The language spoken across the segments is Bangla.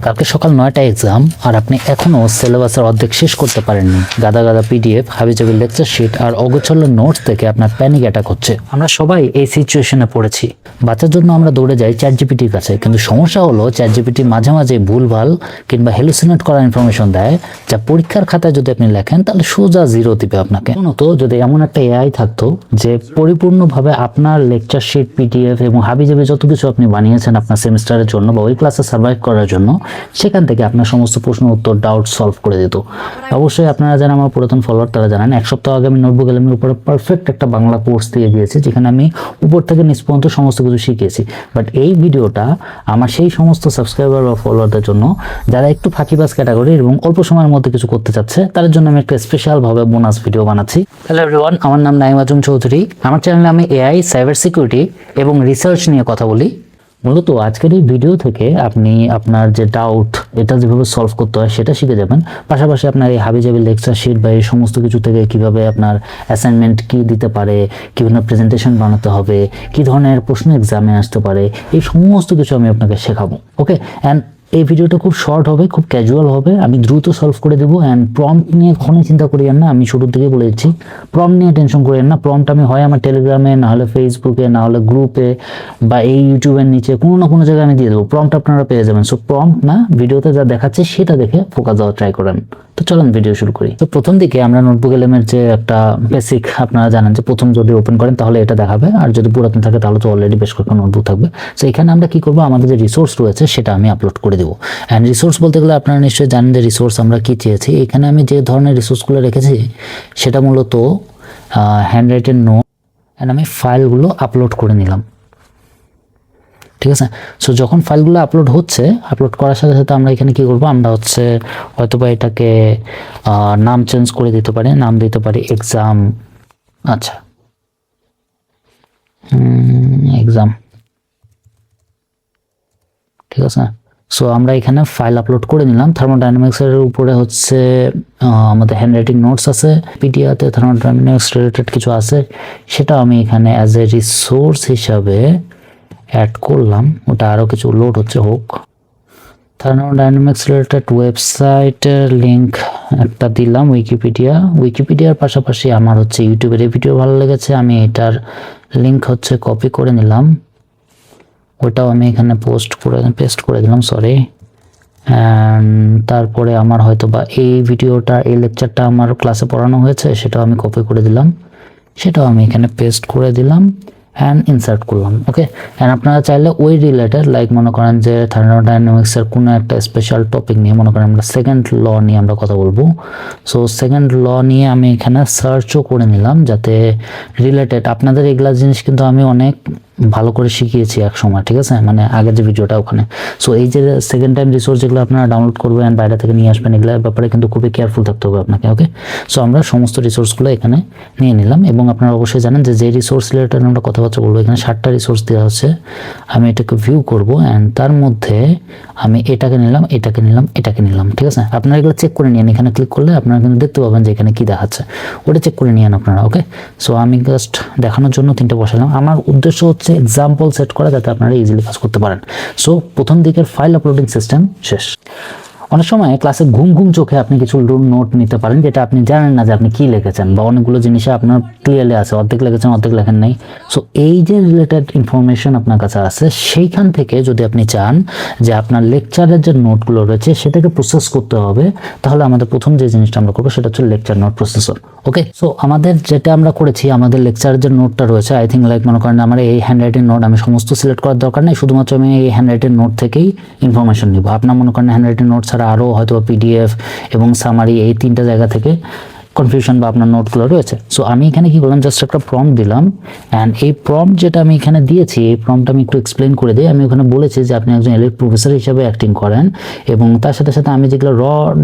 কালকে সকাল 9টায় এক্সাম আর আপনি এখনও সিলেবাসের অর্ধেক শেষ করতে পারেননি। গাদা গাদা পিডিএফ, হাবিজাবি লেকচার শিট আর অগোছালো নোটস থেকে আপনার প্যানিক অ্যাটাক হচ্ছে। আমরা সবাই এই সিচুয়েশনে পড়েছি। বাঁচার জন্য আমরা দৌড়ে যাই চ্যাটজিপিটির কাছে, কিন্তু সমস্যা হলো চ্যাটজিপিটি মাঝে মাঝে ভুলভাল কিংবা হ্যালুসিনেট করা ইনফরমেশন দেয়, যা পরীক্ষার খাতায় যদি আপনি লেখেন তাহলে সোজা 0 দিবে আপনাকে। মূলত যদি এমন একটা এআই থাকতো যে পরিপূর্ণভাবে আপনার লেকচার শিট, পিডিএফ এবং হাবিজাবি যত কিছু আপনি বানিয়েছেন আপনার সেমিস্টারের জন্য বা ওই ক্লাসে সার্ভাইভ করার জন্য, সেখান থেকে আপনার সমস্ত প্রশ্ন উত্তর, ডাউট সলভ করে দিত। অবশ্যই আপনারা যারা আমার পুরাতন ফলোয়ার তারা জানেন, এক সপ্তাহ আগে আমি নোটবুক এলএমের উপরে পারফেক্ট একটা বাংলা কোর্স দিয়ে দিয়েছি, যেখানে আমি উপর থেকে নিচ পর্যন্ত সমস্ত কিছু শিখিয়েছি। বাট এই ভিডিওটা আমার সেই সমস্ত সাবস্ক্রাইবার বা ফলোয়ারদের জন্য যারা একটু ফাঁকিবাজ ক্যাটাগরি এবং অল্প সময়ের মধ্যে কিছু করতে চাচ্ছে, তাদের জন্য আমি একটা স্পেশাল ভাবে বোনাস ভিডিও বানাচ্ছি। হ্যালো এভরিওয়ান, আমার নাম নাইম আজম চৌধুরী। আমার চ্যানেলে আমি এআই, সাইবার সিকিউরিটি এবং রিসার্চ নিয়ে কথা বলি। মূলত আজকের এই ভিডিও থেকে আপনি আপনার যে ডাউট, এটা যেভাবে সলভ করতে হয় সেটা শিখে যাবেন। পাশাপাশি আপনার এই হাবিজাবি লেকচার শিট বা এই সমস্ত কিছু থেকে কিভাবে আপনার অ্যাসাইনমেন্ট কি দিতে পারে, কিভাবে প্রেজেন্টেশন বানাতে হবে, কি ধরনের প্রশ্ন এক্সামে আসতে পারে, এই সমস্ত কিছু আমি আপনাকে শেখাবো। ওকে, অ্যান্ড এই ভিডিওটা খুব শর্ট হবে, খুব ক্যাজুয়াল হবে, আমি দ্রুত সলভ করে দেবো। অ্যান্ড প্রম্পট নিয়ে কখনোই চিন্তা করিয়েন না, আমি শুরু থেকে বলে দিচ্ছি, প্রম্পট নিয়ে টেনশন করিয়েন না। প্রম্পট আমি হয় আমার টেলিগ্রামে, না হলে ফেসবুকে, না হলে গ্রুপে বা এই ইউটিউবের নিচে কোনো না কোনো জায়গায় আমি দিয়ে দেবো। প্রম্পট আপনারা পেয়ে যাবেন। সো প্রম্পট না, ভিডিওতে যা দেখাচ্ছে সেটা দেখে ফোকাস দেওয়ার ট্রাই করেন। তো চলুন ভিডিও শুরু করি। তো প্রথম দিকে আমরা নোটবুক এলএমের যে একটা বেসিক, আপনারা জানেন যে প্রথম যদি ওপেন করেন তাহলে এটা দেখাবে, আর যদি পুরাতন থাকে তাহলে তো অলরেডি বেশ কয়েকটা নোটবুক থাকবে। তো এখানে আমরা কি করবো, আমাদের যে রিসোর্স রয়েছে সেটা আমি আপলোড করে দেবো। অ্যান্ড রিসোর্স বলতে গেলে আপনারা নিশ্চয়ই জানেন যে রিসোর্স আমরা কি চেয়েছি। এখানে আমি যে ধরনের রিসোর্সগুলো রেখেছি সেটা মূলত হ্যান্ড রাইটেন নোট, অ্যান্ড আমি ফাইলগুলো আপলোড করে নিলাম। ঠিক আছে, সো যখন ফাইলগুলো আপলোড হচ্ছে, আপলোড করার সাথে সাথে আমরা এখানে কি করবো, আমরা হয়তোবা এটাকে নাম চেঞ্জ করে দিতে পারি, নাম দিতে পারি এক্সাম। আচ্ছা, এক্সাম, ঠিক আছে। সো আমরা এখানে ফাইল আপলোড করে নিলাম। থার্মোডাইনামিক্সের উপরে আমাদের হ্যান্ড রাইটিং নোটস আছে, পিডিএফতে থার্মোডাইনামিক্স রিলেটেড কিছু আছে, সেটা আমি এখানে অ্যাজ এ রিসোর্স হিসাবে অ্যাড করলাম। ওটা আরও কিছু লোড হচ্ছে, হোক। থার্মোডাইনামিক্স রিলেটেড ওয়েবসাইটের লিঙ্ক একটা দিলাম, উইকিপিডিয়ার পাশাপাশি আমার ইউটিউবের এই ভিডিও ভালো লেগেছে, আমি এটার লিঙ্ক কপি করে নিলাম, ওটাও আমি এখানে পেস্ট করে দিলাম, সরি। তারপরে আমার হয়তোবা এই ভিডিওটা, এই লেকচারটা আমার ক্লাসে পড়ানো হয়েছে, সেটাও আমি কপি করে দিলাম, সেটাও আমি এখানে পেস্ট করে দিলাম অ্যান্ড ইনসার্ট করলাম। ওকে, অ্যান্ড আপনারা চাইলে ওই রিলেটেড, লাইক মনে করেন যে থার্মোডাইনামিক্সের কোনো একটা স্পেশাল টপিক নিয়ে, মনে করেন আমরা সেকেন্ড ল নিয়ে আমরা কথা বলবো। সো সেকেন্ড ল নিয়ে আমি এখানে সার্চও করে নিলাম, যাতে রিলেটেড আপনাদের এগুলা জিনিস কিন্তু আমি অনেক ভালো করে শিখিয়েছি এক সময়, ঠিক আছে, মানে আগের যে ভিডিওটা ওখানে। সো এই যে সেকেন্ড টাইম রিসোর্স যেগুলো আপনারা ডাউনলোড করবেন, বাইরে থেকে নিয়ে আসবেন, এগুলোর ব্যাপারে কিন্তু খুবই কেয়ারফুল থাকতে হবে আপনাকে। ওকে, সো আমরা সমস্ত রিসোর্সগুলো এখানে নিয়ে নিলাম, এবং আপনারা অবশ্যই জানেন যে রিসোর্স রিলেটেড আমরা কথাবার্তা বলবো, এখানে 7টা রিসোর্স দেওয়া হচ্ছে। আমি এটাকে ভিউ করব, অ্যান্ড তার মধ্যে আমি এটাকে নিলাম, এটাকে নিলাম, এটাকে নিলাম, ঠিক আছে। আপনারা এগুলো চেক করে নিন, এখানে ক্লিক করলে আপনারা কিন্তু দেখতে পাবেন যে এখানে কি দেখাচ্ছে, ওটা চেক করে নিন আপনারা। ওকে, সো আমি জাস্ট দেখানোর জন্য 3টে বসালাম। আমার উদ্দেশ্য এক্সাম্পল সেট করা, যাতে আপনারা ইজিলি কাজ করতে পারেন। সো প্রথম দিকের ফাইল আপলোডিং সিস্টেম শেষ। অনেক সময় ক্লাসে ঘুম চোখে আপনি কিছু নোট নিতে পারেন, যেটা আপনি জানেন না যে আপনি কি লিখেছেন, বা অনেকগুলো জিনিসে আপনার ক্লিয়ারলি আছে, অর্ধেক লিখেছেন, অর্ধেক লেখেন নাই। সো এই যে রিলেটেড ইনফরমেশন আপনার কাছে আছে, সেইখান থেকে যদি আপনি চান যে আপনার লেকচারের যে নোটগুলো রয়েছে সেটাকে প্রসেস করতে হবে, তাহলে আমাদের প্রথম যে জিনিসটা আমরা করবো সেটা হচ্ছে লেকচার নোট প্রসেসর। ওকে, সো আমাদের যেটা আমরা করেছি, আমাদের লেকচারের যে নোটটা রয়েছে, আই থিঙ্ক লাইক মনে করেন আমার এই হ্যান্ড রাইটিং নোট, আমি সমস্ত সিলেক্ট করার দরকার নেই, শুধুমাত্র আমি এই হ্যান্ড রাইটিং নোট থেকেই ইনফরমেশন নিব। আপনার মনে করেন হ্যান্ড রাইটিং নোট ছাড়া আরও হয়তো পিডিএফ এবং সামারি, এই 3টা জায়গা থেকে কনফিউশন বা আপনার নোটগুলো রয়েছে। সো আমি এখানে কি করলাম, জাস্ট একটা প্রম্পট দিলাম, অ্যান্ড এই প্রম্পট যেটা আমি এখানে দিয়েছি, এই প্রম্পটটা আমি একটু এক্সপ্লেন করে দিই। আমি ওখানে বলেছি যে আপনি একজন এলিট প্রফেসর হিসেবে অ্যাক্টিং করেন, এবং তার সাথে সাথে আমি যেগুলো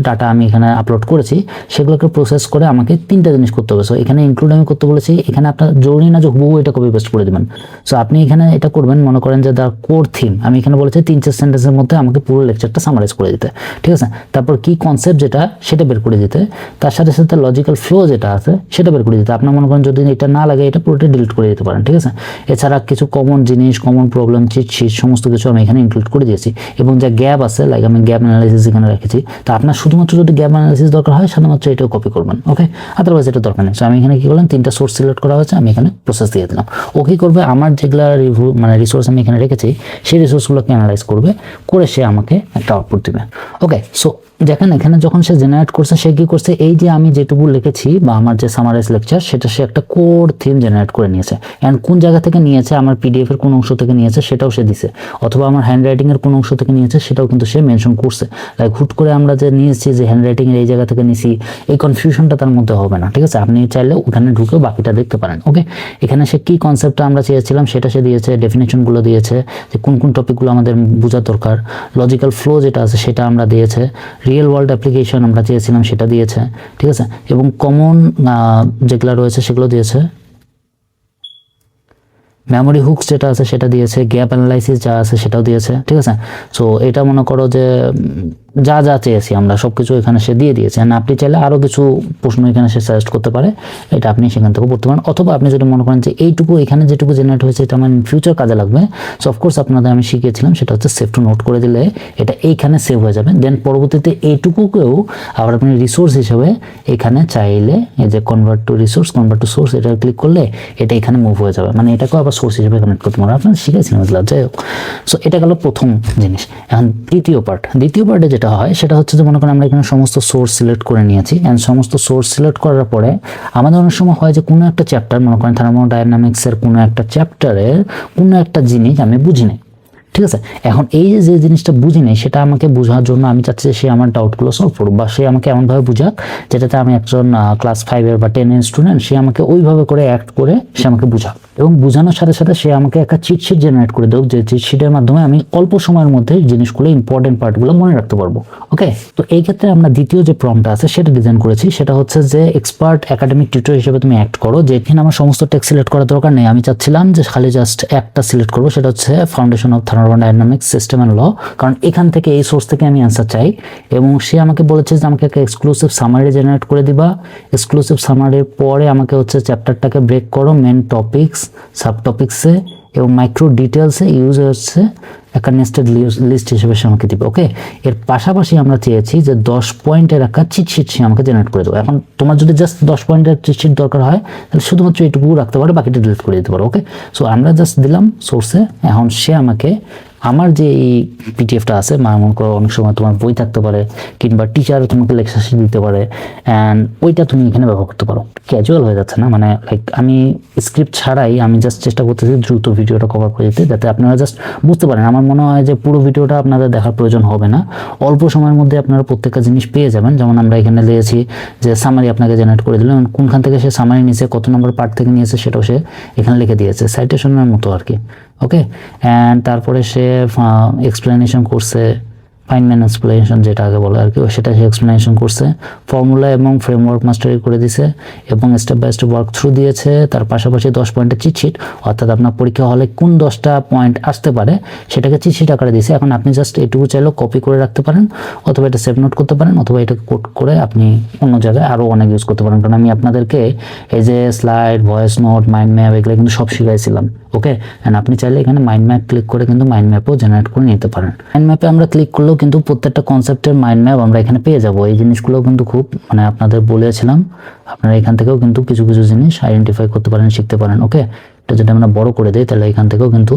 ডাটা আমি এখানে আপলোড করেছি সেগুলোকে প্রসেস করে আমাকে 3টা জিনিস করতে হবে। সো এখানে ইনক্লুড আমি করতে বলেছি, এখানে আপনার জরুরি না যে হুবহু এটা কপি পেস্ট করে দেবেন। সো আপনি এখানে এটা করবেন, মনে করেন যে দ্য কোর থিম, আমি এখানে বলেছি 3-4 সেন্টেন্সের মধ্যে আমাকে পুরো লেকচারটা সামারাইজ করে দিতে, ঠিক আছে। তারপর কি কনসেপ্ট যেটা, সেটা বের করে দিতে, তার সাথে সাথে লজিক লজিক্যাল ফ্লো যেটা আছে সেটা বের করে দিতে। আপনার মনে করেন যদি এটা না লাগে এটা পুরোটা ডিলিট করে দিতে পারেন, ঠিক আছে। এছাড়া কিছু কমন জিনিস, কমন প্রবলেম, চিট শিট সমস্ত কিছু আমি এখানে ইনক্লুড করে দিয়েছি। এবং যে গ্যাপ আছে, লাইক আমি গ্যাপ অ্যানালাইসিস এখানে রেখেছি। তো আপনার শুধুমাত্র যদি গ্যাপ অ্যানালাইসিস দরকার হয় শুধুমাত্র এটাও কপি করবেন, ওকে। আদারওয়াইজ এটা দরকার নেই। সো আমি এখানে কি করলাম, 3টা সোর্স সিলেক্ট করা হয়েছে, আমি এখানে প্রসেস দিয়ে দিলাম। ও কি করবে, আমার যেগুলা রিভিউ মানে রিসোর্স আমি এখানে রেখেছি সেই রিসোর্সগুলোকে অ্যানালাইজ করবে, করে সে আমাকে একটা আউটপুট দিবে, ওকে। সো দেখেন এখানে যখন সে জেনারেট করছে, সে কি করছে, এই যে আমি যেটুকু লিখেছি বা আমার যে সামারাইজ লেকচার সেটা সে একটা কোর থিম জেনারেট করে নিয়েছে। অ্যান্ড কোন জায়গা থেকে নিয়েছে, আমার পিডিএফ এর কোন অংশ থেকে নিয়েছে সেটাও সে দিছে, অথবা আমার হ্যান্ড রাইটিং এর কোন অংশ থেকে নিয়েছে সেটাও কিন্তু সে মেনশন করছে। লাইক হুট করে আমরা যে নিয়েছি যে হ্যান্ড রাইটিং এর এই জায়গা থেকে নিছি, এই কনফিউশনটা তার মধ্যে হবে না, ঠিক আছে। আপনি চাইলে ওখানে ঢুকে বাকিটা দেখতে পারেন, ওকে। এখানে সে কি কনসেপ্টটা আমরা চেয়েছিলাম সেটা সে দিয়েছে, ডেফিনেশনগুলো দিয়েছে যে কোন কোন টপিকগুলো আমাদের বোঝা দরকার, লজিক্যাল ফ্লো যেটা আছে সেটা আমরা দিয়েছে, রিয়েল ওয়ার্ল্ড অ্যাপ্লিকেশন আমরা চেয়েছিলাম সেটা দিয়েছে, ঠিক আছে। এবং কমন যেগুলো রয়েছে সেগুলো দিয়েছে, মেমোরি হুকস যেটা আছে সেটা দিয়েছে, গ্যাপ অ্যানালাইসিস যা আছে সেটাও দিয়েছে, ঠিক আছে। সো এটা মনে করো যে যা যা চেয়েছি আমরা সব কিছু এখানে সে দিয়ে দিয়েছে। আর আপনি চাইলে আরও কিছু প্রশ্ন এখানে সে সাজেস্ট করতে পারে, এটা আপনি সেখান থেকে পড়তে পারেন। অথবা আপনি যদি মনে করেন যে এইটুকু এখানে যেটুকু জেনারেট হয়েছে এটা আমার ফিউচার কাজে লাগবে, সো অফকোর্স আপনাদের আমি শিখিয়েছিলাম সেটা হচ্ছে সেভ টু নোট করে দিলে এটা এইখানে সেভ হয়ে যাবে। দেন পরবর্তীতে এইটুকুকেও আবার আপনি রিসোর্স হিসেবে এখানে চাইলে এই যে convert to resource, convert to source এটা ক্লিক করলে এটা এখানে মুভ হয়ে যাবে, মানে এটাকেও আবার সোর্স হিসেবে কানেক্ট করতে পারবেন। আপনার শিখেছিলাম এগুলো, যাই হোক। সো এটা গেল প্রথম জিনিস। এখন দ্বিতীয় পার্টে যেটা হয় সেটা হচ্ছে যে মনে করেন আমরা এখানে সমস্ত সোর্স সিলেক্ট করে নিয়েছি, অ্যান্ড সমস্ত সোর্স সিলেক্ট করার পরে আমাদের অনেক সময় হয় যে কোনো একটা চ্যাপ্টার, মনে করেন থার্মোডাইনামিক্সের কোনো একটা চ্যাপ্টারের কোনো একটা জিনিস আমি বুঝি নাই, ঠিক আছে। এখন এই যে জিনিসটা বুঝি নেই সেটা আমাকে বোঝার জন্য আমি চাচ্ছি সে আমার ডাউটগুলো সলভ করুক, বা সে আমাকে এমনভাবে বুঝাক যেটাতে আমি একজন ক্লাস 5-এর বা 10-এর স্টুডেন্ট, সে আমাকে ওইভাবে করে অ্যাক্ট করে সে আমাকে বুঝাক। এবং বোঝানোর সাথে সাথে সে আমাকে একটা চিটশিট জেনারেট করে দেব, যে চিটশিটের মাধ্যমে আমি অল্প সময়ের মধ্যে জিনিসগুলো ইম্পর্টেন্ট পার্টগুলো মনে রাখতে পারবো, ওকে। তো এই ক্ষেত্রে আমরা দ্বিতীয় যে প্রম্পটটা আছে সেটা ডিজাইন করেছি, সেটা হচ্ছে যে এক্সপার্ট একাডেমিক টিউটর হিসেবে তুমি অ্যাক্ট করো। যেখানে আমার সমস্ত টেক্সট সিলেক্ট করার দরকার নেই, আমি চাচ্ছিলাম যে খালি জাস্ট একটা সিলেক্ট করবো, সেটা হচ্ছে foundation of thermodynamics system and law, কারণ এখান থেকে এই সোর্স থেকে আমি অ্যান্সার চাই। এবং সে আমাকে বলেছে যে আমাকে একটা এক্সক্লুসিভ সামারি জেনারেট করে দিবা, এক্সক্লুসিভ সামারির পরে আমাকে হচ্ছে চ্যাপ্টারটাকে ব্রেক করো মেন টপিকস, সাব টপিক্সে এবং মাইক্রো ডিটেলসে ইউজ হচ্ছে একটা নেস্টেড লিস্ট হিসেবে সে আমাকে দিবে, ওকে। এর পাশাপাশি আমরা চেয়েছি যে 10 পয়েন্টের একটা চিটশিট সে আমাকে জেনারেট করে দেবো। এখন তোমার যদি জাস্ট 10 পয়েন্টের চিটশিট দরকার হয় তাহলে শুধুমাত্র এইটুকু রাখতে পারো, বাকিটা ডিলিট করে দিতে পারো, ওকে। সো আমরা জাস্ট দিলাম সোর্সে। এখন সে আমাকে আমার যে এই পিডিএফটা আছে, মনে করো অনেক সময় তোমার বই থাকতে পারে কিংবা টিচার তোমাকে লেকচার শিট দিতে পারে, অ্যান্ড ওইটা তুমি এখানে ব্যবহার করতে পারো। ক্যাজুয়াল হয়ে যাচ্ছে না, মানে লাইক আমি স্ক্রিপ্ট ছাড়াই আমি জাস্ট চেষ্টা করতেছি দ্রুত ভিডিওটা কভার করে দিতে, যাতে আপনারা জাস্ট বুঝতে পারেন। আমার মনে হয় যে পুরো ভিডিওটা আপনাদের দেখার প্রয়োজন হবে না, অল্প সময়ের মধ্যে আপনারা প্রত্যেকটা জিনিস পেয়ে যাবেন। যেমন আমরা এখানে দিয়েছি যে সামারি আপনাকে জেনারেট করে দিলাম, কোনখান থেকে সে সামারি নিয়েছে, কত নম্বর পার্ট থেকে নিয়েছে সেটাও সে এখানে লিখে দিয়েছে, সাইটেশনের মতো আর কি, ওকে। অ্যান্ড তারপরে সে এক্সপ্লেনেশন করছে, ফাইনম্যান এক্সপ্লেনেশন যেটা আগে বলে আর কি, সেটা সে এক্সপ্লেনেশন করছে, ফর্মুলা এবং ফ্রেমওয়ার্ক মাস্টারি করে দিছে এবং step by step work through দিয়েছে। তার পাশাপাশি 10 পয়েন্টের চিটশিট, অর্থাৎ আপনার পরীক্ষা হলে কোন 10টা পয়েন্ট আসতে পারে সেটাকে চিটশিট আকারে দিয়েছে। এখন আপনি জাস্ট এটুকু চাইলেও কপি করে রাখতে পারেন, অথবা এটা সেভ নোট করতে পারেন, অথবা এটাকে কোড করে আপনি অন্য জায়গায় আরও অনেক ইউজ করতে পারেন। কারণ আমি আপনাদেরকে এই যে slide, voice note, mind map এগুলো কিন্তু সব শিখাইছিলাম, ওকে। অ্যান্ড আপনি চাইলে এখানে মাইন্ড ম্যাপ ক্লিক করে কিন্তু মাইন্ড ম্যাপও জেনারেট করে নিতে পারেন। মাইন্ড ম্যাপে আমরা ক্লিক করলেও কিন্তু প্রত্যেকটা কনসেপ্টের মাইন্ড ম্যাপ আমরা এখানে পেয়ে যাবো। এই জিনিসগুলো কিন্তু খুব মানে আপনাদের বলেছিলাম, আপনারা এখান থেকেও কিন্তু কিছু কিছু জিনিস আইডেন্টিফাই করতে পারেন, শিখতে পারেন, ওকে। এটা যদি আমরা বড় করে দিই তাহলে এখান থেকেও কিন্তু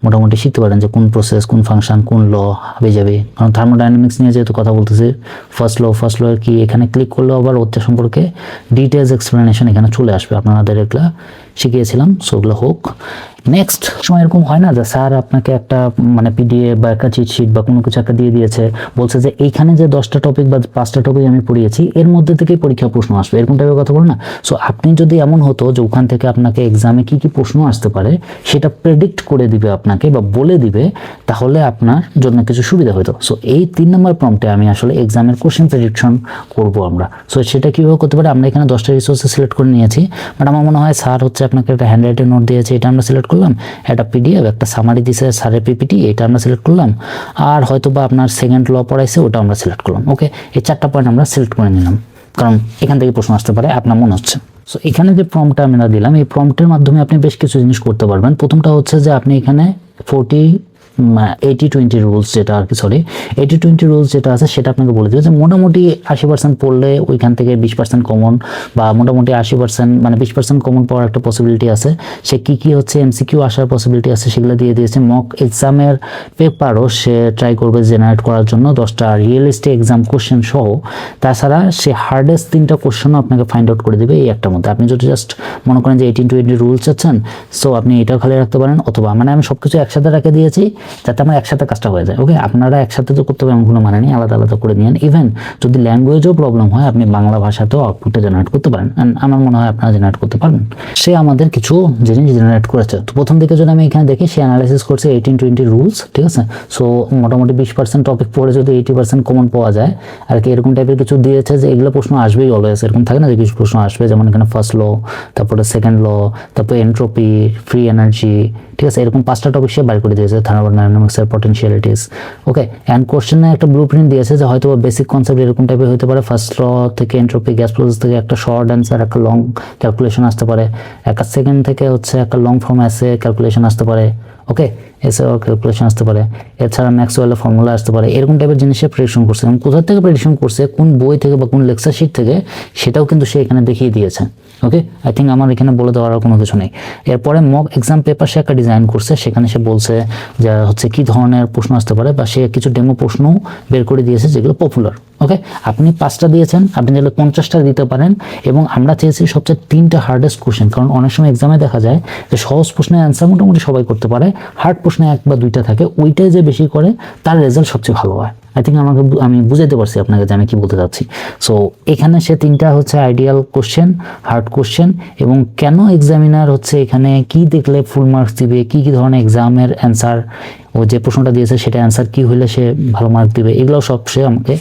মোটামুটি শিখতে পারেন যে কোন প্রসেস, কোন ফাংশন, কোন ল হবে যাবে। কারণ থার্মোডাইনামিক্স নিয়ে যেহেতু কথা বলতেছি, ফার্স্ট ল কি, এখানে ক্লিক করলেও আবার ওটা সম্পর্কে ডিটেলস এক্সপ্লেনেশন এখানে চলে আসবে। আপনাদের এগুলা শিখিয়েছিলাম, সো ওগুলো হোক। নেক্সট সময় এরকম হয় না যে স্যার আপনাকে একটা মানে পিডিএফ বা একটা চিটশিট বা কোনো কিছু একটা দিয়ে দিয়েছে, বলছে যে এইখানে যে 10টা টপিক বা 5টা টপিক আমি পড়িয়েছি এর মধ্যে থেকেই পরীক্ষা প্রশ্ন আসবে, এরকম টাইপের কথা বলে না। সো আপনি যদি এমন হতো যে ওখান থেকে আপনাকে এক্সামে কি কি প্রশ্ন আসতে পারে সেটা প্রেডিক্ট করে দিবে আপনাকে বা বলে দিবে, তাহলে আপনার জন্য কিছু সুবিধা হতো। সো এই 3 নম্বর প্রম্পটে আমি আসলে এক্সামের কোশ্চেন প্রেডিকশন করবো আমরা। সো সেটা কীভাবে করতে পারে, আমরা এখানে 10টা রিসোর্সে সিলেক্ট করে নিয়েছি, বাট আমার মনে হয় স্যার হচ্ছে আপনাকে একটা হ্যান্ড রাইটেন নোট দিয়েছে, এটা আমরা সিলেক্ট করলাম, একটা পিডিএফ, একটা সামারি দিয়েছে স্যারের পিপিটি, এটা আমরা সিলেক্ট করলাম, আর হয়তো বা আপনার সেকেন্ড ল পড়াইছে ওটা আমরা সিলেক্ট করলাম, ওকে। এই 4টা পয়েন্ট আমরা সিলেক্ট করে নিলাম। কারণ এখান থেকে প্রশ্ন আসতে পারে আপনার মনে হচ্ছে। সো এখানে যে প্রম্পটটা আমরা দিলাম, এই প্রম্পটের মাধ্যমে আপনি বেশ কিছু জিনিস করতে পারবেন। প্রথমটা হচ্ছে যে আপনি এখানে 80-20 রুলস যেটা আর কি, সরি 80-20 রুলস যেটা আছে সেটা আপনাকে বলে দেবে যে মোটামুটি 80% পড়লে ওইখান থেকে 20% কমন, বা মোটামুটি 80% মানে 20% কমন পাওয়ার একটা পসিবিলিটি আছে। সে কি হচ্ছে এমসিকিউ আসার পসিবিলিটি আছে সেগুলো দিয়ে দিয়েছে। মক এক্সামের পেপারও সে ট্রাই করবে জেনারেট করার জন্য 10টা রিয়েলিস্টিক এক্সাম কোশ্চেন সহ। তাছাড়া সে হার্ডেস্ট 3টা কোশ্চেনও আপনাকে ফাইন্ড আউট করে দেবে এই একটার মধ্যে। আপনি যদি জাস্ট মনে করেন যে 18-20 রুলস চাচ্ছেন, সো আপনি এটাও খালি রাখতে পারেন, অথবা মানে আমি সবকিছু একসাথে রেখে দিয়েছি যাতে আমার একসাথে কাজটা হয়ে যায়। ওকে, আপনারা একসাথে তো করতে হবে এমন কোনো মানে নেই, আলাদা আলাদা করে নিন। ইভেন যদি ল্যাঙ্গুয়েজও প্রবলেম হয় আপনি বাংলা ভাষাতেও আউটপুটটা জেনারেট করতে পারেন, অ্যান্ড আমার মনে হয় আপনারা জেনারেট করতে পারবেন। সে আমাদের কিছু জিনিস জেনারেট করেছে। তো প্রথম দিকে যদি আমি এখানে দেখি, সে অ্যানালাইসিস করছে 18-20 রুলস, ঠিক আছে। সো মোটামুটি 20% টপিক পড়ে যদি 80% কমন পাওয়া যায় আর কি, এরকম টাইপের কিছু দিয়েছে যে এগুলো প্রশ্ন আসবেই অলওয়েজ, এরকম থাকে না যে কিছু প্রশ্ন আসবে, যেমন এখানে ফার্স্ট ল, তারপরে সেকেন্ড ল, তারপরে এন্ট্রপি, ফ্রি এনার্জি, ঠিক আছে। এরকম 5টা টপিক সে বাইর করে দিয়েছে, থার্মোডাইনামিক্সের পটেনশিয়ালিটিস। ওকে, অ্যান্ড কোশ্চেনে একটা ব্লু প্রিন্ট দিয়েছে যে হয়তো বেসিক কনসেপ্ট এরকম টাইপের হতে পারে। ফার্স্ট ল থেকে এন্ট্রপি, গ্যাস প্রসেস থেকে একটা শর্ট অ্যান্সার, একটা লং ক্যালকুলেশন আসতে পারে। একটা সেকেন্ড থেকে হচ্ছে একটা লং ফর্ম এসে ক্যালকুলেশন আসতে পারে। ওকে, এছাড়াও ক্যালকুলেশন আসতে পারে। এছাড়া ম্যাক্সওয়েলের ফর্মুলা আসতে পারে। এরকম টাইপের জিনিসে প্রেডিকশন করছে, এবং কোথা থেকে প্রেডিকশন করছে, কোন বই থেকে বা কোন লেকচার শিট থেকে, সেটাও কিন্তু সে এখানে দেখিয়ে দিয়েছে। ওকে, আই থিঙ্ক আমার এখানে বলে দেওয়ার কোনো কিছু নেই। এরপরে মক এক্সাম পেপার সে একটা ডিজাইন করছে, সেখানে সে বলছে যে হচ্ছে কি ধরনের প্রশ্ন আসতে পারে, বা সে কিছু ডেমো প্রশ্ন বের করে দিয়েছে যেগুলো পপুলার। ওকে, আপনি 5টা দিয়েছেন, আপনি চাইলে 50টা দিতে পারেন। এবং আমরা চেয়েছি সবচেয়ে 3টা হার্ডেস্ট কোশ্চেন, কারণ অনেক সময় এক্সামে দেখা যায় যে সহজ প্রশ্নের অ্যান্সার মোটামুটি সবাই করতে পারে, হার্ড প্রশ্নে 1 বা 2টা থাকে, ওইটাই যে বেশি করে তার রেজাল্ট সবচেয়ে ভালো হয়। আই থিঙ্ক আমি বুঝাতে পারছি আপনাকে যে আমি কি বলতে চাচ্ছি। সো এখানে সে 3টা হচ্ছে আইডিয়াল কোশ্চেন, হার্ড কোশ্চেন, এবং কেন এক্সামিনার হচ্ছে এখানে কি দেখলে ফুল মার্কস দিবে, কি কি ধরনের এক্সামের অ্যান্সার, ও যে প্রশ্নটা দিয়েছে সেটা অ্যান্সার কি হলে সে ভালো মার্ক দিবে, এগুলো সব সে আমাকে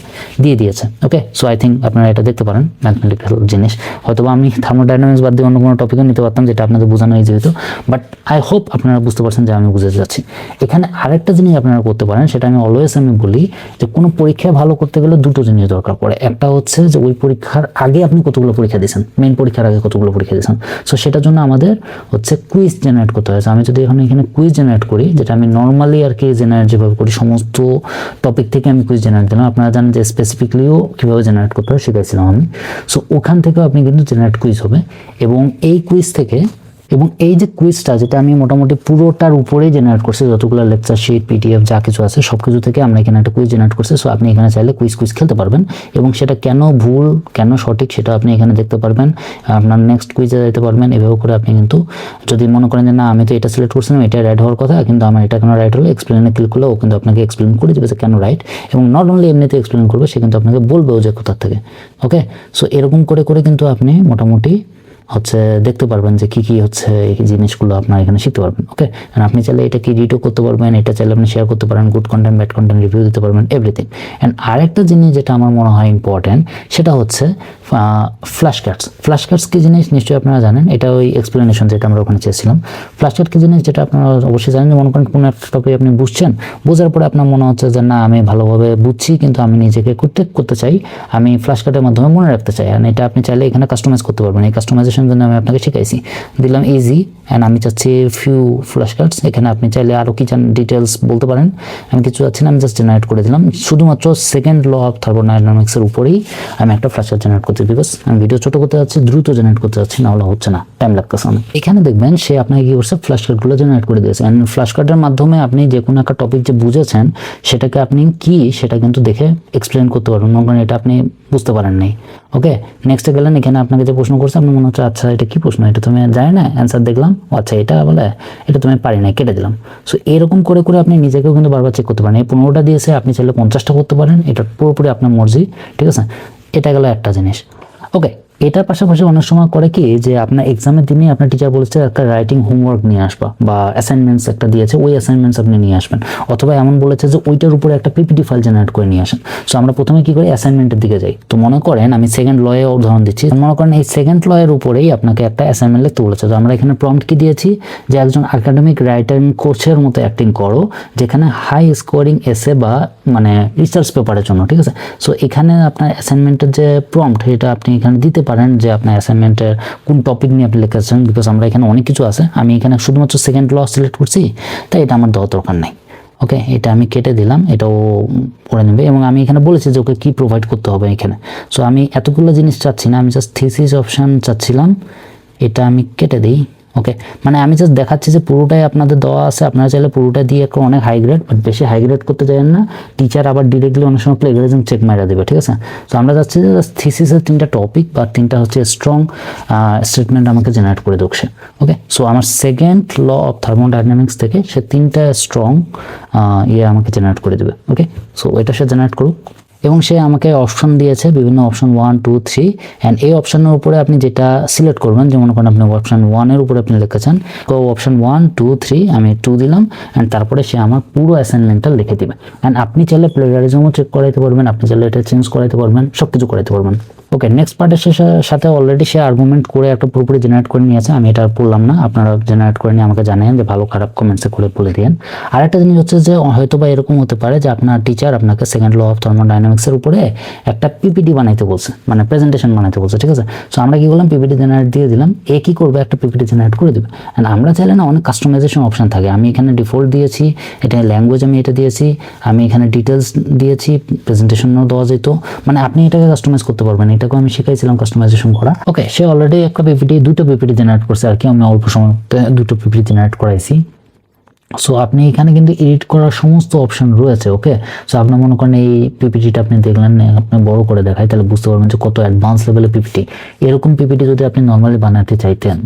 দিয়ে দিয়েছে। ওকে, সো আই থিঙ্ক আপনারা এটা দেখতে পারেন, ম্যাথমেটিক্যাল জিনিস। হয়তো আমি থার্মোডাইনামিক্স বাদ দিয়ে অন্য কোনো টপিকও নিতে পারতাম, যেটা আপনাদের বোঝানো হয়েছে যেহেতু, বাট আই হোপ আপনারা বুঝতে পারছেন যে আমি বুঝাতে যাচ্ছি। এখানে আরেকটা জিনিস আপনারা করতে পারেন, সেটা আমি অলওয়েজ বলি যে কোনো পরীক্ষায় ভালো করতে গেলে 2টো জিনিস দরকার পড়ে। একটা হচ্ছে যে ওই পরীক্ষার আগে আপনি কতগুলো পরীক্ষা দিয়েছেন, মেইন পরীক্ষার আগে কতগুলো পরীক্ষা দিয়েছেন। সো সেটার জন্য আমাদের হচ্ছে কুইজ জেনারেট করতে হয়েছে। আমি যদি এখানে কুইজ জেনারেট করি, যেটা আমি নর্মালি আর কি জেনারেট যেভাবে করি, সমস্ত টপিক থেকে আমি কুইজ জেনারেট দিলাম। আপনারা জানেন যে স্পেসিফিকলিও কীভাবে জেনারেট করতে হয় শিখাইছিলাম আমি। সো ওখান থেকেও আপনি কিন্তু জেনারেট কুইজ হবে, এবং এই কুইজ থেকে, এবং এই যে কুইজটা যেটা আমি মোটামুটি পুরোটার উপরেই জেনারেট করছি, যতগুলো লেকচার শিট, পিডিএফ যা কিছু আছে সব কিছু থেকে আমরা এখানে একটা কুইজ জেনারেট করছি। সো আপনি এখানে চাইলে কুইজ খেলতে পারবেন, এবং সেটা কেন ভুল কেন সঠিক সেটা আপনি এখানে দেখতে পারবেন। আপনার নেক্সট কুইজে যেতে পারবেন। এভাবে করে আপনি কিন্তু যদি মনে করেন যে না আমি তো এটা সিলেক্ট করছিলাম, এটা রাইট হওয়ার কথা, কিন্তু আমার এটা কেন রাইট হলো, এক্সপ্লেনে ক্লিক করলে ও কিন্তু আপনাকে এক্সপ্লেন করে দেবে যে কেন রাইট, এবং নট অনলি এমনিতে এক্সপ্লেন করবে, সে কিন্তু আপনাকে বলবেও যে কোথা থেকে। ওকে, সো এরকম করে কিন্তু আপনি মোটামুটি হচ্ছে দেখতে পারবেন যে কি হচ্ছে এই জিনিসগুলো আপনারা এখানে শিখতে পারবেন। ওকে, আপনি চাইলে এটা কি রিডও করতে পারবেন, এটা চাইলে আপনি শেয়ার করতে পারেন, good content bad content review দিতে পারবেন, এভরিথিং। অ্যান্ড আরেকটা জিনিস যেটা আমার মনে হয় ইম্পর্টেন্ট, সেটা হচ্ছে ফ্ল্যাশ কার্ডস। ফ্ল্যাশ কার্ডস কি জিনিস নিশ্চয়ই আপনারা জানেন, এটা ওই এক্সপ্লেনেশন যেটা আমরা ওখানে চেয়েছিলাম। ফ্ল্যাশ কার্ড কি জিনিস যেটা আপনারা অবশ্যই জানেন, যে মনে করেন কোনো একটা টপিক আপনি বুঝছেন, বোঝার পরে আপনার মনে হচ্ছে যে না আমি ভালোভাবে বুঝছি, কিন্তু আমি নিজেকে করতে চাই, আমি ফ্ল্যাশ কার্ডের মাধ্যমে মনে রাখতে চাই। আর এটা আপনি চাইলে এখানে কাস্টমাইজ করতে পারবেন। এই কাস্টমাইজেশন জন্য আমি আপনাকে শিখাইছি, দিলাম ইজি, অ্যান্ড আমি চাচ্ছি ফিউ ফ্ল্যাশ কার্ডস। এখানে আপনি চাইলে আরও কি চান ডিটেলস বলতে পারেন, আমি কিছু চাচ্ছি না, আমি জাস্ট জেনারেট করে দিলাম। শুধুমাত্র সেকেন্ড ল অফ থার্মোডাইনামিক্সের উপরেই আমি একটা ফ্ল্যাশ কার্ড জেনারেট করছি, বিকজ আমি ভিডিও ছোটো করতে যাচ্ছি, দ্রুত জেনারেট করতে যাচ্ছি, না হলে হচ্ছে না, টাইম লাগতেছে অনেক। এখানে দেখবেন সে আপনাকে কি করছে, ফ্ল্যাশ কার্ডগুলো জেনারেট করে দিয়েছে। অ্যান্ড ফ্ল্যাশ কার্ডের মাধ্যমে আপনি যে কোনো একটা টপিক যে বুঝেছেন সেটাকে আপনি কি সেটা কিন্তু দেখে এক্সপ্লেন করতে পারবেন, মনে করেন এটা আপনি বুঝতে পারেন নাই। ওকে, নেক্সটে গেলেন, এখানে আপনাকে যে প্রশ্ন করছে আপনি মনে হচ্ছে আচ্ছা এটা কি প্রশ্ন, এটা তুমি জানি না, অ্যান্সার দেখলাম, আচ্ছা এটা বলে এটা তুমি পারি না, কেটে দিলাম। সো এরকম করে আপনি নিজেকেও কিন্তু বারবার চেক করতে পারেন। এই 15টা দিয়েছে, আপনি চাইলে 50টা করতে পারেন, এটা পুরোপুরি আপনার মর্জি, ঠিক আছে। এটা গেল একটা জিনিস। ওকে, এটার পাশাপাশি অনেক সময় করে কি যে আপনার এক্সামের দিনে আপনার টিচার বলেছে একটা রাইটিং হোমওয়ার্ক নিয়ে আসবা বা অ্যাসাইনমেন্টস একটা দিয়েছে, ওই অ্যাসাইনমেন্টস আপনি নিয়ে আসবেন, অথবা এমন বলেছে যে ওইটার উপরে একটা পিপিটি ফাইল জেনারেট করে নিয়ে আসেন। সো আমরা প্রথমে কি করি, অ্যাসাইনমেন্টের দিকে যাই। তো মনে করেন আমি সেকেন্ড লয়ে উদাহরণ দিচ্ছি, মনে করেন এই সেকেন্ড লয়ের উপরেই আপনাকে একটা অ্যাসাইনমেন্ট লিখতে বলেছে। তো আমরা এখানে প্রম্পট কি দিয়েছি যে একজন একাডেমিক রাইটিং কোর্সের মতো অ্যাক্টিং করো, যেখানে হাই স্কোরিং এসে বা মানে রিসার্চ পেপারের জন্য, ঠিক আছে। সো এখানে আপনার অ্যাসাইনমেন্টের যে প্রম্পট এটা আপনি এখানে দিতে পারেন যে আপনার অ্যাসাইনমেন্টের কোন টপিক নিয়ে আপনি লিখেছেন, বিকজ আমরা এখানে অনেক কিছু আছে, আমি এখানে শুধুমাত্র সেকেন্ড ল সিলেক্ট করছি, তাই এটা আমার দেওয়ার দরকার নাই। ওকে, এটা আমি কেটে দিলাম, এটাও পড়ে নেবে। এবং আমি এখানে বলেছি যে ওকে কী প্রোভাইড করতে হবে এখানে। সো আমি এতগুলো জিনিস চাচ্ছি না, আমি জাস্ট থিসিস অপশান চাচ্ছিলাম, এটা আমি কেটে দিই। ওকে, মানে আমি জাস্ট দেখাচ্ছি যে পুরোটাই আপনাদের দেওয়া আছে, আপনারা চাইলে পুরোটা দিয়ে একটু অনেক হাই গ্রেড, বাট বেশি হাই গ্রেড করতে চাইেন না, টিচার আবার ডিরেক্টলি অনেক সময় প্লেগারিজম চেক মারা দেবে, ঠিক আছে। তো আমরা যাচ্ছি যে থিসিসের 3টা টপিক বা 3টা হচ্ছে স্ট্রং স্টেটমেন্ট আমাকে জেনারেট করে দিচ্ছে। ওকে, সো আমার সেকেন্ড ল অফ থার্মোডাইনামিক্স থেকে সে 3টা স্ট্রং আমাকে জেনারেট করে দেবে। ওকে, সো এটা সে জেনারেট করুক। এবং সে আমাকে অপশন দিয়েছে বিভিন্ন অপশন 1 2 3, অ্যান্ড এই অপশনের উপরে আপনি যেটা সিলেক্ট করবেন, যেমন করেন আপনি অপশন 1 এর উপরে আপনি লিখেছেন, তো অপশন 1 2 3 আমি 2 দিলাম, অ্যান্ড তারপরে সে আমার পুরো অ্যাসাইনমেন্টটা লিখে দিবে। অ্যান্ড আপনি চাইলে প্লেগারিজমও চেক করাইতে পারবেন, আপনি চাইলে এটা চেঞ্জ করাইতে পারবেন, সব কিছু করাইতে পারবেন। ওকে, নেক্সট পার্টের সাথে অলরেডি সে আর্গুমেন্ট করে একটা পুরোপুরি জেনারেট করে নিয়েছে, আমি এটা আর পড়লাম না, আপনারা জেনারেট করে নিয়ে আমাকে জানেন যে ভালো খারাপ কমেন্টসে করে বলে দিন। আরেকটা জিনিস হচ্ছে যে হয়তো বা এরকম হতে পারে যে আপনার টিচার আপনাকে সেকেন্ড ল অফ থার্মোডাইনামিক্সের উপরে একটা পিপিটি বানাইতে বলছে, মানে প্রেজেন্টেশন বানাইতে বলছে, ঠিক আছে। সো আমরা কি করলাম, পিপিটি জেনারেট দিয়ে দিলাম, এ কি করবে, একটা পিপিটি জেনারেট করে দেবে। অ্যান্ড আমরা চাইলে না অনেক কাস্টমাইজেশন অপশন থাকে, আমি এখানে ডিফল্ট দিয়েছি, এটা ল্যাঙ্গুয়েজ আমি এটা দিয়েছি, আমি এখানে ডিটেলস দিয়েছি, প্রেজেন্টেশনও দেওয়া যেত, মানে আপনি এটাকে কাস্টমাইজ করতে পারবেন, এটাকে আমি শিখাইছিলাম কাস্টমাইজেশন করা। ওকে, সে অলরেডি একটা পিপিটি 2টা পিপিটি জেনারেট করছে আর কি, আমি অল্প সময়তে 2টো পিপিটি জেনারেট করাইছি। সো আপনি এখানে কিন্তু এডিট করার সমস্ত অপশন রয়েছে। ওকে, সো আপনার মনে করেন এই পিপিটিটা আপনি দেখলেন, আপনি বড় করে দেখাই, তাহলে বুঝতে পারবেন যে কত অ্যাডভান্স লেভেলের পিপিটি। এরকম পিপিটি যদি আপনি নর্মালি বানাতে চাইতেন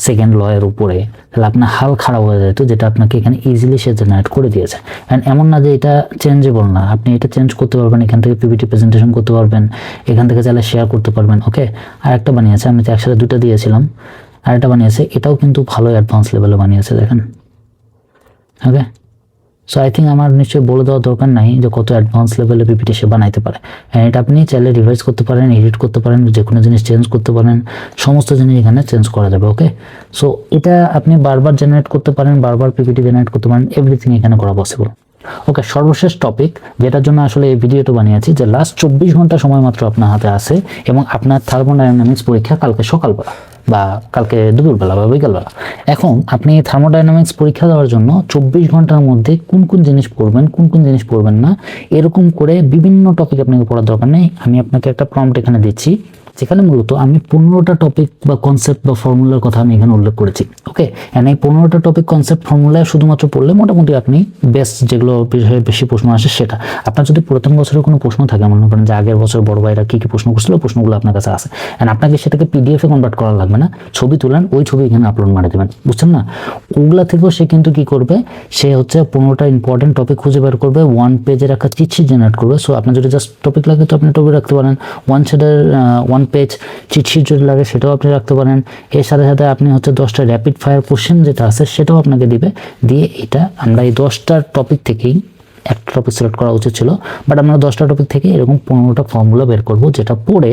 সেকেন্ড লয়ের উপরে, তাহলে আপনার হাল খারাপ হয়ে যেত, যেটা আপনাকে এখানে ইজিলি সে জেনারেট করে দিয়েছে। অ্যান্ড এমন না যে এটা চেঞ্জেবল না, আপনি এটা চেঞ্জ করতে পারবেন, এখান থেকে পিপিটি প্রেজেন্টেশন করতে পারবেন, এখান থেকে চাইলে শেয়ার করতে পারবেন। ওকে, আর একটা বানিয়েছে, আমি তো একসাথে 2টা দিয়েছিলাম, আর একটা বানিয়েছে, এটাও কিন্তু ভালো অ্যাডভান্স লেভেলে বানিয়েছে, দেখেন। ওকে, সো আই থিঙ্ক আমার নিশ্চয়ই বলে দেওয়ার দরকার নাই যে কত অ্যাডভান্স লেভেলে পিপিটি সে বানাইতে পারে। অ্যান্ড এটা আপনি চাইলে রিভাইজ করতে পারেন, এডিট করতে পারেন, যে কোনো জিনিস চেঞ্জ করতে পারেন, সমস্ত জিনিস এখানে চেঞ্জ করা যাবে। ওকে, সো এটা আপনি বারবার জেনারেট করতে পারেন, বারবার পিপিটি জেনারেট করতে পারেন, এভরিথিং এখানে করা পসিবল। ওকে, সর্বশেষ টপিক যেটার জন্য আসলে এই ভিডিওটা বানিয়েছি, যে লাস্ট 24 ঘন্টা সময় মাত্র আপনার হাতে আছে, এবং আপনার থার্মোডাইনামিক্স পরীক্ষা কালকে সকালবেলা বা কালকে দুপুরবেলা বা বিকালবেলা। এখন আপনি থার্মোডাইনামিক্স পরীক্ষা দেওয়ার জন্য 24 ঘন্টার মধ্যে কোন কোন জিনিস পড়বেন, কোন কোন জিনিস পড়বেন না, এরকম করে বিভিন্ন টপিক আপনাকে পড়ার দরকার নেই। আমি আপনাকে একটা প্রম্পট এখানে দিচ্ছি, যেখানে মূলত আমি 15টা টপিক বা কনসেপ্ট বা ফর্মুলার কথা আমি এখানে উল্লেখ করেছি। ওকে, এন্ড এই 15টা টপিক কনসেপ্ট ফর্মুলায় শুধুমাত্র পড়লে মোটামুটি আপনি বেস্ট যেগুলো বিষয়ে বেশি প্রশ্ন আসে সেটা, আপনার যদি পুরাতন বছরের কোনো প্রশ্ন থাকে, মনে করেন যে আগের বছর বড় ভাইরা কী কী প্রশ্ন করছিল, প্রশ্নগুলো আপনার কাছে আছে, অ্যান্ড আপনাকে সেটাকে পিডিএফে কনভার্ট করা লাগবে না, ছবি তুলেন, ওই ছবি এখানে আপলোড মারে দেবেন, বুঝছেন না। ওগুলা থেকেও সে কিন্তু কি করবে, সে হচ্ছে 15টা ইম্পর্টেন্ট টপিক খুঁজে বের করবে, 1 পেজের একটা চিটশিট জেনারেট করবে। সো আপনার যদি জাস্ট টপিক লাগে তো আপনি টপিক রাখতে পারেন, 1 পেজ চিটশিট যদি লাগে সেটাও আপনি রাখতে পারেন। এর সাথে সাথে আপনি হচ্ছে 10টা র্যাপিড ফায়ার কোশ্চেন যেটা আছে সেটাও আপনাকে দিবে, দিয়ে এটা আমরা এই 10টা টপিক থেকেই একটা টপিক সিলেক্ট করা উচিত ছিল, বাট আমরা 10টা টপিক থেকে এরকম 15টা ফর্মুলা বের করব, যেটা পড়ে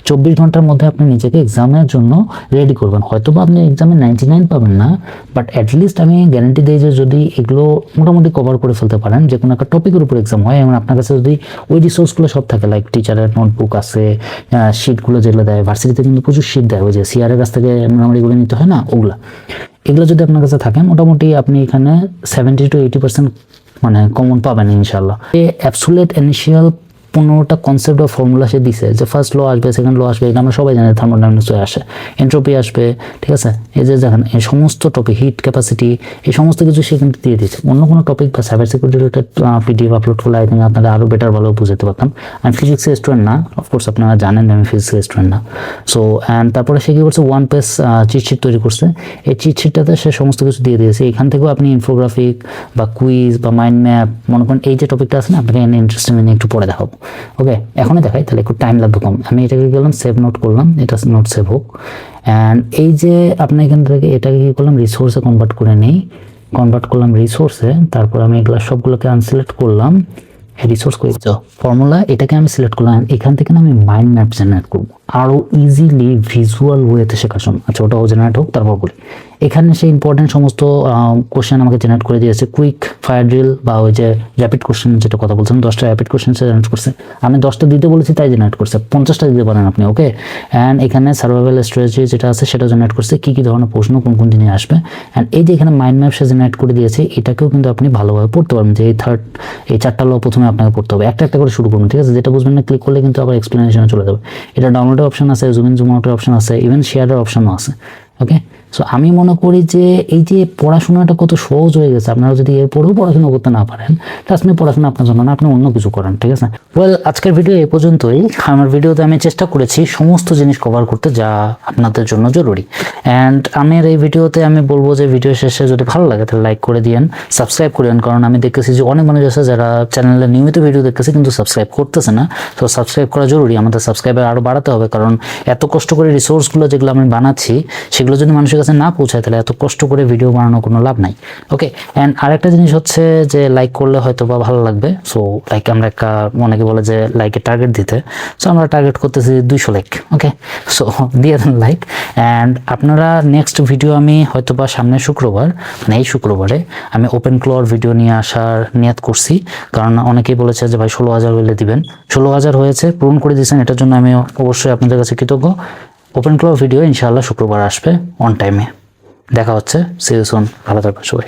24 ঘন্টার মধ্যে আপনি নিজেকে এক্সামের জন্য রেডি করবেন। হয়তো বা আপনি এক্সামে 99 পাবেন না, বাট অ্যাটলিস্ট আমি গ্যারান্টি দিই যে যদি এগুলো মোটামুটি কভার করে ফেলতে পারেন, যে কোনো একটা টপিকের উপর এক্সাম হয়, এবং আপনার কাছে যদি ওই রিসোর্সগুলো সব থাকে, লাইক টিচারের নোটবুক আছে, শিটগুলো যেগুলো দেয়, ভার্সিটিতে কিন্তু প্রচুর শিট দেয়, ওই যে সিআরের কাছ থেকে আমরা এগুলো নিতে হয় না, ওগুলো এগুলো যদি আপনার কাছে থাকে, মোটামুটি আপনি এখানে 70 to 80% মানে কমন পাবেন ইনশাল্লাহ। এই অ্যাবসোলিউট ইনিশিয়াল 15টা কনসেপ্ট বা ফর্মুলা সে দিছে, যে ফার্স্ট ল আসবে, সেকেন্ড ল আসবে, এটা আমরা সবাই জানি, থার্মোডাইনামিক্সে আসে, এন্ট্রপি আসবে, ঠিক আছে। এই যে দেখেন এই সমস্ত টপিক, হিট ক্যাপাসিটি, এই সমস্ত কিছু সে কিন্তু দিয়ে দিচ্ছে। অন্য কোনো টপিক বা cyber security related PDF upload করলে আই থিঙ্ক আপনারা আরও বেটার ভালো বুঝতে পারতাম। আমি ফিজিক্সের স্টুডেন্ট না, অফকোর্স আপনারা জানেন আমি ফিজিক্সের স্টুডেন্ট না। সো অ্যান্ড তারপরে সে কী করছে, 1 পেজ চিটশিট তৈরি করছে, এই চিটশিটটাতে সে সমস্ত কিছু দিয়ে দিয়েছে। এখান থেকেও আপনি ইনফোগ্রাফিক বা কুইজ বা মাইন্ড ম্যাপ, মনে করেন এই যে টপিকটা আছে না, আপনাকে ইন্টারেস্টিং একটু পরে দেখাবো। ওকে, এখনই দেখাই, তাহলে একটু টাইম লাগবে কম। আমি এটাকে গেলাম সেভ নোট করলাম, এটা নোট সেভ হোক। অ্যান্ড এই যে আপনি এখান থেকে এটাকে কি করলাম, রিসোর্সে কনভার্ট করে নেই, কনভার্ট করলাম রিসোর্সে। তারপর আমি এগুলো সবগুলোকে আনসিলেক্ট করলাম, রিসোর্স করে ফর্মুলা, এটাকে আমি সিলেক্ট করলাম। এখান থেকে আমি মাইন্ড ম্যাপ জেনারেট করবো আরও ইজিলি ভিজুয়াল ওয়েতে শেখার জন্য। আচ্ছা, ওটাও জেনারেট হোক, তারপর বলি। এখানে সে ইম্পর্টেন্ট সমস্ত কোশ্চেন আমাকে জেনারেট করে দিয়েছে, কুইক ফায়ার ড্রিল বা ওই যে র্যাপিড কোশ্চেন যেটা কথা বলছেন, 10টা র্যাপিড কোশ্চেন সে জেনারেট করছে। আমি 10টা দিতে বলেছি তাই জেনারেট করছে, 50টা দিতে পারেন আপনি। ওকে, অ্যান্ড এখানে সার্ভাইভাল স্ট্র্যাটেজি যেটা আছে সেটা জেনারেট করছে, কী কী ধরনের প্রশ্ন কোন কোন দিনে আসবে। অ্যান্ড এই যে এখানে মাইন্ড ম্যাপ সে জেনারেট করে দিয়েছে, এটাকেও কিন্তু আপনি ভালোভাবে পড়তে পারবেন, যে এই 4টা ল প্রথমে আপনাকে পড়তে হবে, একটা একটা করে শুরু করুন, ঠিক আছে? যেটা বুঝবেন না ক্লিক করলে কিন্তু আবার এক্সপ্লেনেশনে চলে যাবে। এটা ডাউনলোডের অপশন আছে, জুম ইন জুম আউটের অপশন আছে, ইভেন শেয়ারের অপশনও আছে। ওকে, সো আমি মনে করি যে এই যে পড়াশোনাটা কত সহজ হয়ে গেছে, আপনারা যদি এরপরেও পড়াশোনা করতে না পারেন, ট্রাস্ট মি, পড়াশোনা আপনার জন্য না, আপনি অন্য কিছু করেন, ঠিক আছে? ওয়েল, আজকের ভিডিও এই পর্যন্তই। আমার ভিডিওতে আমি চেষ্টা করেছি সমস্ত জিনিস কভার করতে যা আপনাদের জন্য জরুরি। অ্যান্ড আমার এই ভিডিওতে আমি বলবো যে ভিডিও শেষে যদি ভালো লাগে তাহলে লাইক করে দিয়েন, সাবস্ক্রাইব করেন, কারণ আমি দেখতেছি যে অনেক মানুষ আছে যারা চ্যানেলে নিয়মিত ভিডিও দেখতেছে কিন্তু সাবস্ক্রাইব করতেছে না। তো সাবস্ক্রাইব করা জরুরি, আমাদের সাবস্ক্রাইবার আরও বাড়াতে হবে, কারণ এত কষ্ট করে রিসোর্সগুলো যেগুলো আমি বানাচ্ছি সেগুলো যদি মানুষের কাছে না পৌঁছায় তাহলে এত কষ্ট করে ভিডিও বানানোর কোনো লাভ নাই। ওকে, অ্যান্ড আরেকটা জিনিস হচ্ছে যে লাইক করলে হয়তো বা ভালো লাগবে। সো লাইক, আমরা অনেকে বলে যে লাইকের টার্গেট দিতে, সো আমরা টার্গেট করতেছি 200 লাইক। ওকে, সো দিয়ে দেন লাইক। অ্যান্ড আপনারা নেক্সট ভিডিও আমি হয়তো বা সামনের শুক্রবার, মানে এই শুক্রবারে আমি ওপেন ক্লোর ভিডিও নিয়ে আসার নিয়ত করছি, কারণ অনেকেই বলেছে যে ভাই 16,000 হলে দিবেন। 16,000 হয়েছে, পূরণ করে দিয়েছেন, এটার জন্য আমি অবশ্যই আপনাদের কাছে কৃতজ্ঞ। ওপেন ক্লোর ভিডিও ইনশাআল্লাহ শুক্রবার আসবে অন টাইমে। দেখা হচ্ছে, সি ইউ সুন, ভালো থাকবেন সবাই।